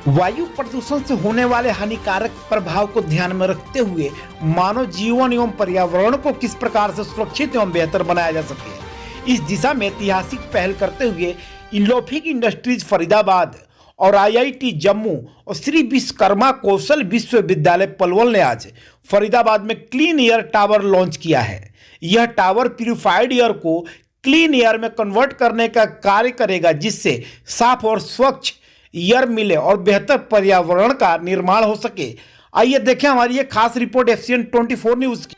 वायु प्रदूषण से होने वाले हानिकारक प्रभाव को ध्यान में रखते हुए मानव जीवन एवं पर्यावरण को किस प्रकार से सुरक्षित एवं बेहतर बनाया जा सके, इस दिशा में ऐतिहासिक पहल करते हुए इनलोफिक इंडस्ट्रीज फरीदाबाद और आईआईटी जम्मू और श्री विश्वकर्मा कौशल विश्वविद्यालय पलवल ने आज फरीदाबाद में क्लीन एयर टावर लॉन्च किया है। यह टावर प्यूरिफाइड एयर को क्लीन एयर में कन्वर्ट करने का कार्य करेगा, जिससे साफ और स्वच्छ एयर मिले और बेहतर पर्यावरण का निर्माण हो सके। आइए देखें हमारी ये खास रिपोर्ट एशियन 24 न्यूज की।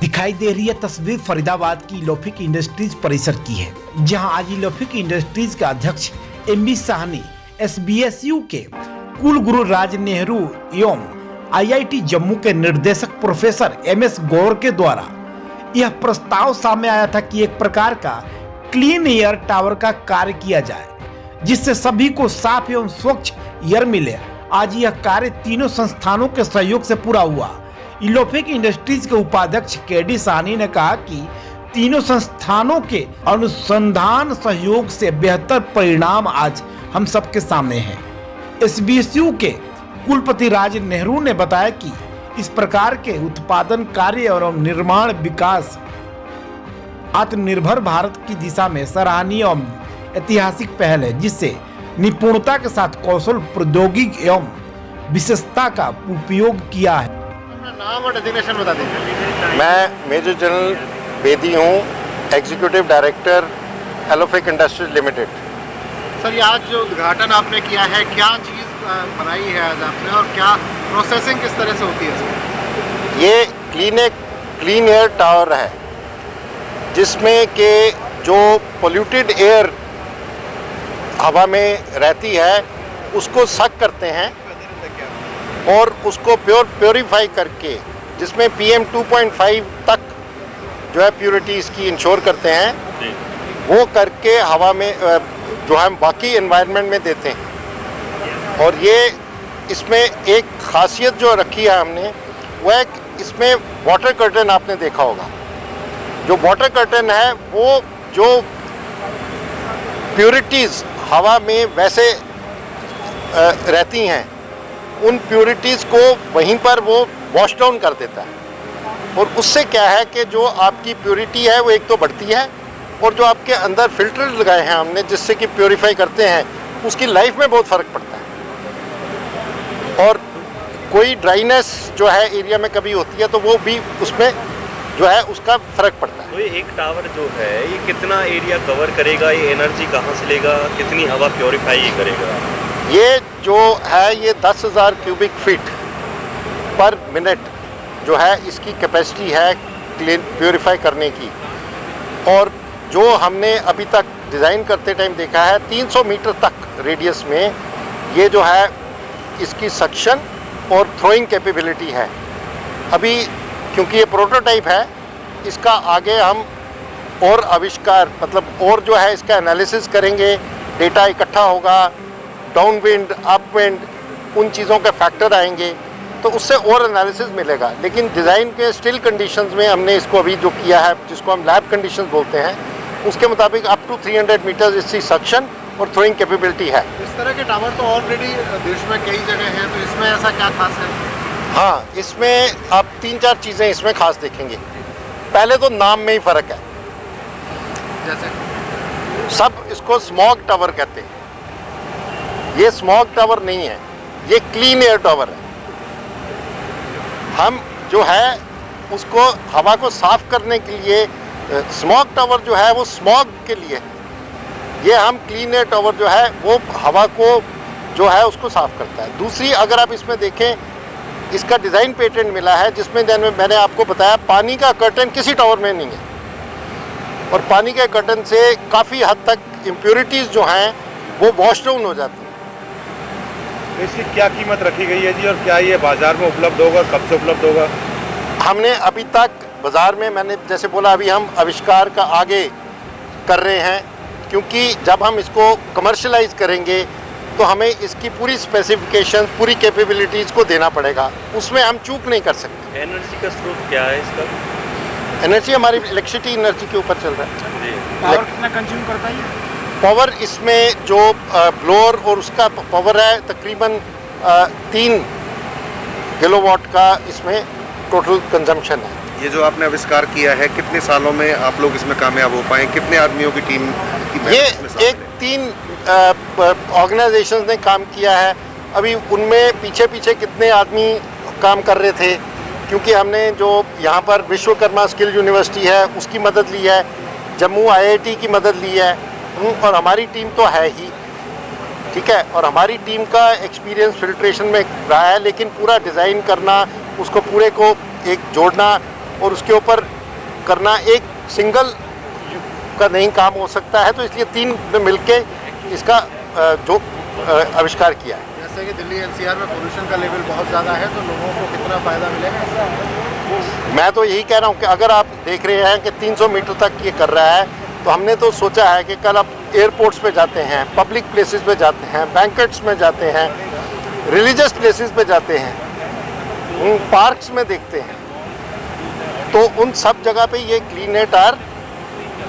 दिखाई दे रही है तस्वीर फरीदाबाद की इलोफिक इंडस्ट्रीज परिसर की है, जहां आज इलोफिक इंडस्ट्रीज के अध्यक्ष एमबी साहनी, एसबीएसयू के कुलगुरु राज नेहरू एवं आईआईटी जम्मू के निर्देशक प्रोफेसर एमएस गौर के द्वारा यह प्रस्ताव सामने आया था कि एक प्रकार का क्लीन एयर टावर का कार्य किया जाए, जिससे सभी को साफ एवं स्वच्छ एयर मिले। आज यह कार्य तीनों संस्थानों के सहयोग से पूरा हुआ। इलोफिक इंडस्ट्रीज के उपाध्यक्ष केडी साहनी ने कहा कि तीनों संस्थानों के अनुसंधान सहयोग से बेहतर परिणाम आज हम सबके सामने हैं। एसबीएसयू के कुलपति राज नेहरू ने बताया कि इस प्रकार के उत्पादन कार्य और निर्माण विकास आत्मनिर्भर भारत की दिशा में सराहनीय एवं ऐतिहासिक पहल है, जिससे निपुणता के साथ कौशल प्रौद्योगिकी एवं विशेषता का उपयोग किया है। नाम और डेजिग्नेशन बता दीजिए। मैं मेजर जनरल बेदी हूँ, executive director Alofic industries limited. Sir, ये आज जो उद्घाटन आपने किया है, क्या चीज़ बनाई है आज आपने और क्या प्रोसेसिंग किस तरह से होती है इसमें? ये क्लीन एयर टावर है, जिसमें के जो पोल्यूटेड एयर हवा में रहती है उसको सक करते हैं और उसको प्योरीफाई करके, जिसमें PM 2.5 तक जो है प्योरिटी इसकी इंश्योर करते हैं, वो करके हवा में जो हम बाकी एनवायरनमेंट में देते हैं। और ये इसमें एक खासियत जो रखी है हमने, वह है इसमें वाटर कर्टन आपने देखा होगा। जो वाटर कर्टन है वो जो प्योरिटीज़ हवा में वैसे रहती हैं, उन प्योरिटीज़ को वहीं पर वो वॉश डाउन कर देता है। और उससे क्या है कि जो आपकी प्योरिटी है वो एक तो बढ़ती है, और जो आपके अंदर फिल्टर लगाए हैं हमने जिससे कि प्योरीफाई करते हैं, उसकी लाइफ में बहुत फ़र्क पड़ता है। और कोई ड्राइनेस जो है एरिया में कभी होती है तो वो भी उसमें जो है उसका फ़र्क पड़ता है। तो ये एक टावर जो है ये कितना एरिया कवर करेगा, ये एनर्जी कहाँ से लेगा, कितनी हवा प्योरीफाई करेगा? ये जो है ये 10,000 क्यूबिक फीट पर मिनट जो है इसकी कैपेसिटी है क्लीन प्योरीफाई करने की। और जो हमने अभी तक डिज़ाइन करते टाइम देखा है, 300 मीटर तक रेडियस में ये जो है इसकी सक्शन और थ्रोइंग कैपेबिलिटी है। अभी क्योंकि ये प्रोटोटाइप है, इसका आगे हम और आविष्कार मतलब और जो है इसका एनालिसिस करेंगे, डेटा इकट्ठा होगा, डाउन विंड अप विंड उन चीज़ों के फैक्टर आएंगे, तो उससे और एनालिसिस मिलेगा। लेकिन डिज़ाइन के स्टिल कंडीशंस में हमने इसको अभी जो किया है, जिसको हम लैब कंडीशंस बोलते हैं, उसके मुताबिक अप टू 300 मीटर्स इसकी सक्शन और थ्रोइंग कैपेबिलिटी है। इस तरह के टावर तो ऑलरेडी देश में कई जगह हैं, तो इसमें ऐसा क्या खास है? हाँ, इसमें आप 3-4 चीज़ें इसमें खास देखेंगे। पहले तो नाम में ही फ़र्क है। जैसे सब इसको स्मॉग टावर कहते हैं, ये स्मॉग टावर नहीं है, ये क्लीन एयर टावर है। हम जो है उसको हवा को साफ करने के लिए, स्मॉग टावर जो है वो स्मॉग के लिए, ये हम क्लीन एयर टावर जो है वो हवा को जो है उसको साफ करता है। दूसरी, अगर आप इसमें देखें, इसका डिज़ाइन पेटेंट मिला है, जिसमें मैंने आपको बताया पानी का कर्टन किसी टावर में नहीं है, और पानी के कर्टन से काफ़ी हद तक इम्प्योरिटीज़ जो हैं वो वॉश डाउन हो जाती हैं। इसकी क्या कीमत रखी गई है जी, और क्या ये बाज़ार में उपलब्ध होगा, कब से उपलब्ध होगा? हमने अभी तक बाज़ार में, मैंने जैसे बोला, अभी हम आविष्कार का आगे कर रहे हैं, क्योंकि जब हम इसको कमर्शलाइज करेंगे तो हमें इसकी पूरी स्पेसिफिकेशन, पूरी कैपेबिलिटीज़ को देना पड़ेगा, उसमें हम चूक नहीं कर सकते। एनर्जी का स्रोत क्या है इसका? एनर्जी हमारी इलेक्ट्रिसिटी एनर्जी के ऊपर चल रहा है। जी। पावर कितना कंज्यूम करता है ये? पावर इसमें जो ब्लोअर और उसका पावर है तकरीबन 3 किलोवाट का इसमें टोटल कंजम्पशन है। ये जो आपने आविष्कार किया है, कितने सालों में आप लोग इसमें कामयाब हो पाए? कितने आदमियों की टीम की मेहनत ये इसमें शामिल एक 3 ऑर्गेनाइजेशंस ने काम किया है। अभी उनमें पीछे पीछे कितने आदमी काम कर रहे थे, क्योंकि हमने जो यहाँ पर विश्वकर्मा स्किल यूनिवर्सिटी है उसकी मदद ली है, जम्मू IIT की मदद ली है, और हमारी टीम तो है ही, ठीक है। और हमारी टीम का एक्सपीरियंस फिल्ट्रेशन में रहा है, लेकिन पूरा डिज़ाइन करना, उसको पूरे को एक जोड़ना और उसके ऊपर करना एक सिंगल का नहीं काम हो सकता है, तो इसलिए 3 ने मिलके इसका जो आविष्कार किया है। जैसे कि दिल्ली NCR में पोल्यूशन का लेवल बहुत ज़्यादा है, तो लोगों को कितना फ़ायदा मिलेगा? मैं तो यही कह रहा हूँ कि अगर आप देख रहे हैं कि 300 मीटर तक ये कर रहा है, तो हमने तो सोचा है कि कल आप एयरपोर्ट्स पे जाते हैं, पब्लिक प्लेसेस पे जाते हैं, बैंकेट्स में जाते हैं, रिलीजियस प्लेसेस पे जाते हैं, पार्क्स में देखते हैं, तो उन सब जगह पे ये क्लीन एयर टायर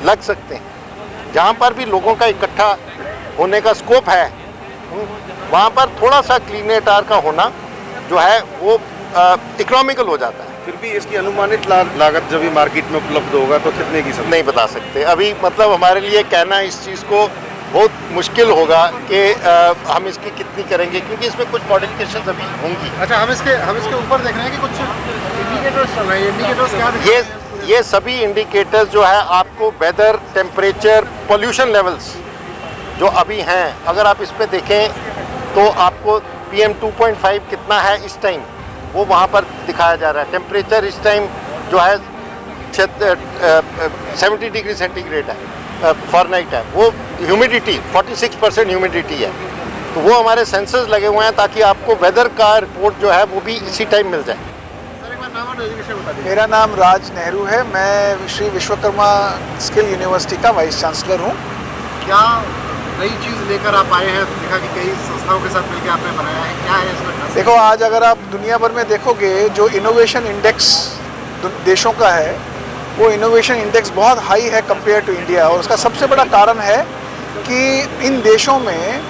लग सकते हैं। जहाँ पर भी लोगों का इकट्ठा होने का स्कोप है, वहाँ पर थोड़ा सा क्लीन एयर टायर का होना जो है वो इकोनॉमिकल हो जाता है। फिर भी इसकी अनुमानित लागत जब ये मार्केट में उपलब्ध होगा तो कितने की सब नहीं बता सकते अभी, मतलब हमारे लिए कहना इस चीज़ को बहुत मुश्किल होगा कि हम इसकी कितनी करेंगे, क्योंकि इसमें कुछ मॉडिफिकेशन अभी होंगी। अच्छा, हम इसके ऊपर देख रहे हैं कि कुछ इंडिकेटर्स चल रहे हैं। इंडिकेटर्स क्या दिखा रहे हैं? ये सभी इंडिकेटर्स जो है आपको वेदर, टेम्परेचर, पोल्यूशन लेवल्स जो अभी हैं, अगर आप इस पे देखें तो आपको PM 2.5 कितना है इस टाइम, वो वहाँ पर दिखाया जा रहा है। टेम्परेचर इस टाइम जो है 70 डिग्री सेंटीग्रेड है, फ़ारेनहाइट है। वो ह्यूमिडिटी 46% ह्यूमिडिटी है, तो वो हमारे सेंसर्स लगे हुए हैं ताकि आपको वेदर का रिपोर्ट जो है वो भी इसी टाइम मिल जाए। सर, एक बार नाम और डेजिग्नेशन बता दीजिए। मेरा नाम राज नेहरू है। मैं श्री विश्वकर्मा स्किल यूनिवर्सिटी का वाइस चांसलर हूँ। क्या नई चीज़ लेकर आप आए हैं? देखा कि कई संस्थाओं के साथ मिलकर आपने बनाया है, क्या है इसमें खास? देखो, आज अगर आप दुनिया भर में देखोगे जो इनोवेशन इंडेक्स देशों का है, वो इनोवेशन इंडेक्स बहुत हाई है कंपेयर टू इंडिया। और उसका सबसे बड़ा कारण है कि इन देशों में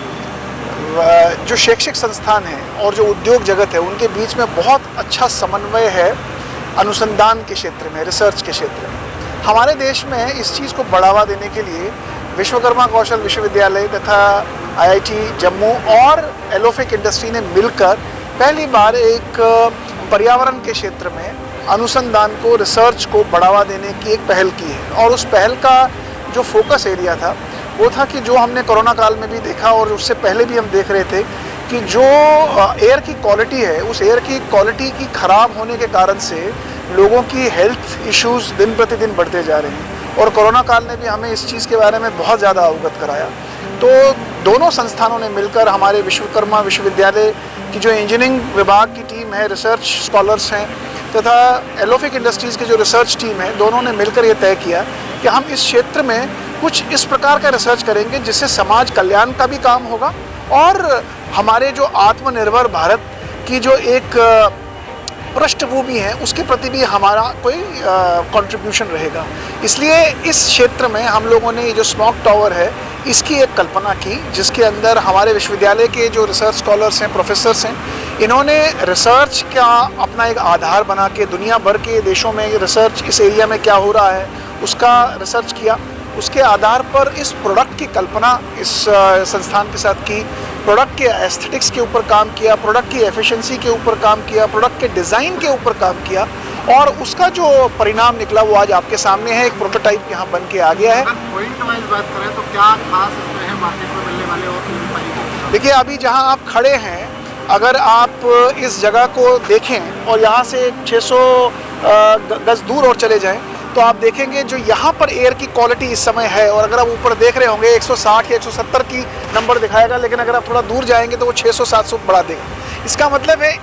जो शैक्षिक संस्थान हैं और जो उद्योग जगत है, उनके बीच में बहुत अच्छा समन्वय है अनुसंधान के क्षेत्र में, रिसर्च के क्षेत्र में। हमारे देश में इस चीज़ को बढ़ावा देने के लिए विश्वकर्मा कौशल विश्वविद्यालय तथा IIT जम्मू और एलोफिक इंडस्ट्री ने मिलकर पहली बार एक पर्यावरण के क्षेत्र में अनुसंधान को, रिसर्च को बढ़ावा देने की एक पहल की है। और उस पहल का जो फोकस एरिया था वो था कि जो हमने कोरोना काल में भी देखा और उससे पहले भी हम देख रहे थे कि जो एयर की क्वालिटी है, उस एयर की क्वालिटी की ख़राब होने के कारण से लोगों की हेल्थ इश्यूज़ दिन प्रतिदिन बढ़ते जा रहे हैं। और कोरोना काल ने भी हमें इस चीज़ के बारे में बहुत ज़्यादा अवगत कराया। तो दोनों संस्थानों ने मिलकर, हमारे विश्वकर्मा विश्वविद्यालय की जो इंजीनियरिंग विभाग की टीम है, रिसर्च स्कॉलर्स हैं, तथा एलोफिक इंडस्ट्रीज़ की जो रिसर्च टीम है, दोनों ने मिलकर ये तय किया कि हम इस क्षेत्र में कुछ इस प्रकार का रिसर्च करेंगे जिससे समाज कल्याण का भी काम होगा और हमारे जो आत्मनिर्भर भारत की जो एक पृष्ठभूमि है उसके प्रति भी हमारा कोई कंट्रीब्यूशन रहेगा। इसलिए इस क्षेत्र में हम लोगों ने ये जो स्मॉग टावर है इसकी एक कल्पना की, जिसके अंदर हमारे विश्वविद्यालय के जो रिसर्च स्कॉलर्स हैं, प्रोफेसर्स हैं, इन्होंने रिसर्च का अपना एक आधार बना के दुनिया भर के देशों में रिसर्च इस एरिया में क्या हो रहा है उसका रिसर्च किया। उसके आधार पर इस प्रोडक्ट की कल्पना इस संस्थान के साथ की, प्रोडक्ट के एस्थेटिक्स के ऊपर काम किया, प्रोडक्ट की एफिशिएंसी के ऊपर काम किया, प्रोडक्ट के डिज़ाइन के ऊपर काम किया और उसका जो परिणाम निकला वो आज आपके सामने है। एक प्रोटोटाइप यहाँ बन के आ गया है। पॉइंट वाइज बात करें तो क्या खास इसमें है मार्केट में मिलने वाले? और देखिए, अभी जहाँ आप खड़े हैं, अगर आप इस जगह को देखें और यहाँ से 600 गज दूर और चले जाएं तो आप देखेंगे जो यहाँ पर एयर की क्वालिटी इस समय है, और अगर आप ऊपर देख रहे होंगे 160 या 170 की नंबर दिखाएगा, लेकिन अगर आप थोड़ा दूर जाएंगे तो वो 600-700 बढ़ा देगा। इसका मतलब है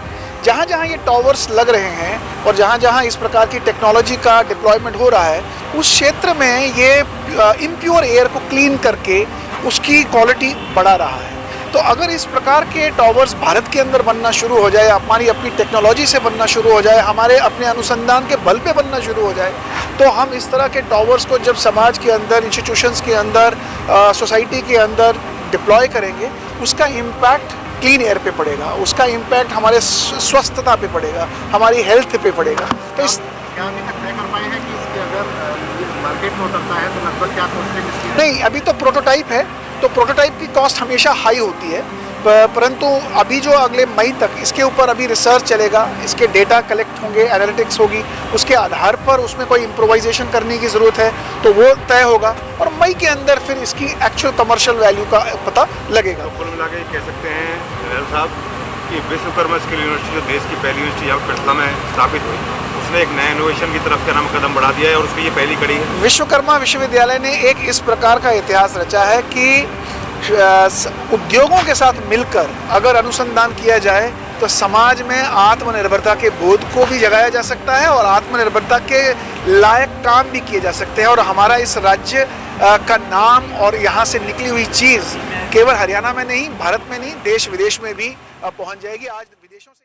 जहाँ जहाँ ये टावर्स लग रहे हैं और जहाँ जहाँ इस प्रकार की टेक्नोलॉजी का डिप्लॉयमेंट हो रहा है, उस क्षेत्र में ये इम्प्योर एयर को क्लीन करके उसकी क्वालिटी बढ़ा रहा है। तो अगर इस प्रकार के टावर्स भारत के अंदर बनना शुरू हो जाए, हमारी अपनी टेक्नोलॉजी से बनना शुरू हो जाए, हमारे अपने अनुसंधान के बल पे बनना शुरू हो जाए, तो हम इस तरह के टावर्स को जब समाज के अंदर, इंस्टीट्यूशंस के अंदर, सोसाइटी के अंदर डिप्लॉय करेंगे, उसका इम्पैक्ट क्लीन एयर पे पड़ेगा, उसका इम्पैक्ट हमारे स्वस्थता पे पड़ेगा, हमारी हेल्थ पे पड़ेगा। तो इस क्या अभी तक तय कर पाए हैं कि इसके अगर मार्केट में उतरता है तो लगभग क्या कॉस्टिंग इसकी है? नहीं, अभी तो प्रोटोटाइप है, तो प्रोटोटाइप की कॉस्ट हमेशा हाई होती है, परंतु अभी जो अगले मई तक इसके ऊपर अभी रिसर्च चलेगा, इसके डेटा कलेक्ट होंगे, एनालिटिक्स होगी, उसके आधार पर उसमें कोई इम्प्रोवाइजेशन करने की ज़रूरत है तो वो तय होगा, और मई के अंदर फिर इसकी एक्चुअल कमर्शियल वैल्यू का पता लगेगा। तो कुल मिला के कह सकते हैं नहल साहब कि विश्वकर्मा स्किल यूनिवर्सिटी जो देश की पहली यूनिवर्सिटी यहाँ पटना में स्थापित हुई, उसने एक नए इनोवेशन की तरफ का नाम कदम बढ़ा दिया है और उसकी ये पहली कड़ी है। विश्वकर्मा विश्वविद्यालय ने एक इस प्रकार का इतिहास रचा है कि उद्योगों के साथ मिलकर अगर अनुसंधान किया जाए तो समाज में आत्मनिर्भरता के बोध को भी जगाया जा सकता है और आत्मनिर्भरता के लायक काम भी किए जा सकते हैं, और हमारा इस राज्य का नाम और यहाँ से निकली हुई चीज़ केवल हरियाणा में नहीं, भारत में नहीं, देश विदेश में भी पहुँच जाएगी। आज विदेशों से